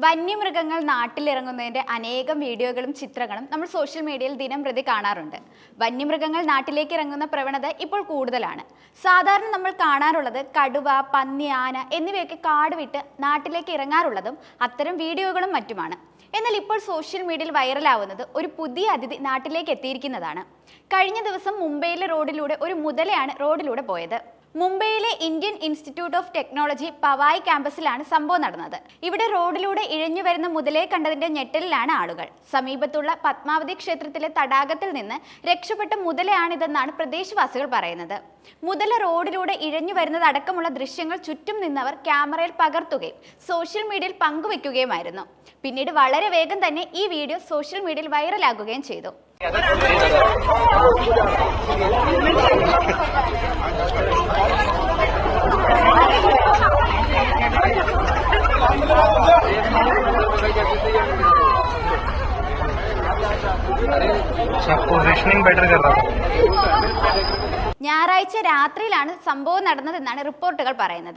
വന്യമൃഗങ്ങൾ നാട്ടിലിറങ്ങുന്നതിന്റെ അനേകം വീഡിയോകളും ചിത്രങ്ങളും നമ്മൾ സോഷ്യൽ മീഡിയയിൽ ദിനംപ്രതി കാണാറുണ്ട്. വന്യമൃഗങ്ങൾ നാട്ടിലേക്ക് ഇറങ്ങുന്ന പ്രവണത ഇപ്പോൾ കൂടുതലാണ്. സാധാരണ നമ്മൾ കാണാറുള്ളത് കടുവ, പന്നി, ആന എന്നിവയൊക്കെ കാട് വിട്ട് നാട്ടിലേക്ക് ഇറങ്ങാറുള്ളതും അത്തരം വീഡിയോകളും മറ്റുമാണ്. എന്നാൽ ഇപ്പോൾ സോഷ്യൽ മീഡിയയിൽ വൈറലാവുന്നത് ഒരു പുതിയ അതിഥി നാട്ടിലേക്ക് എത്തിയിരിക്കുന്നതാണ്. കഴിഞ്ഞ ദിവസം മുംബൈയിലെ റോഡിലൂടെ ഒരു മുതലയാണ് റോഡിലൂടെ പോയത്. മുംബൈയിലെ Indian Institute of Technology Powai ക്യാമ്പസിലാണ് സംഭവം നടന്നത്. ഇവിടെ റോഡിലൂടെ ഇഴഞ്ഞു വരുന്ന മുതലയെ കണ്ടതിന്റെ ഞെട്ടലിലാണ് ആളുകൾ. സമീപത്തുള്ള പത്മാവതി ക്ഷേത്രത്തിലെ തടാകത്തിൽ നിന്ന് രക്ഷപ്പെട്ട മുതലയാണിതെന്നാണ് പ്രദേശവാസികൾ പറയുന്നത്. മുതല റോഡിലൂടെ ഇഴഞ്ഞു വരുന്നതടക്കമുള്ള ദൃശ്യങ്ങൾ ചുറ്റും നിന്നവർ ക്യാമറയിൽ പകർത്തുകയും സോഷ്യൽ മീഡിയയിൽ പങ്കുവെക്കുകയുമായിരുന്നു. പിന്നീട് വളരെ വേഗം തന്നെ ഈ വീഡിയോ സോഷ്യൽ മീഡിയയിൽ വൈറലാകുകയും ചെയ്തു. ഞായറാഴ്ച രാത്രിയിലാണ് സംഭവം നടന്നതെന്നാണ് റിപ്പോർട്ടുകൾ പറയുന്നത്.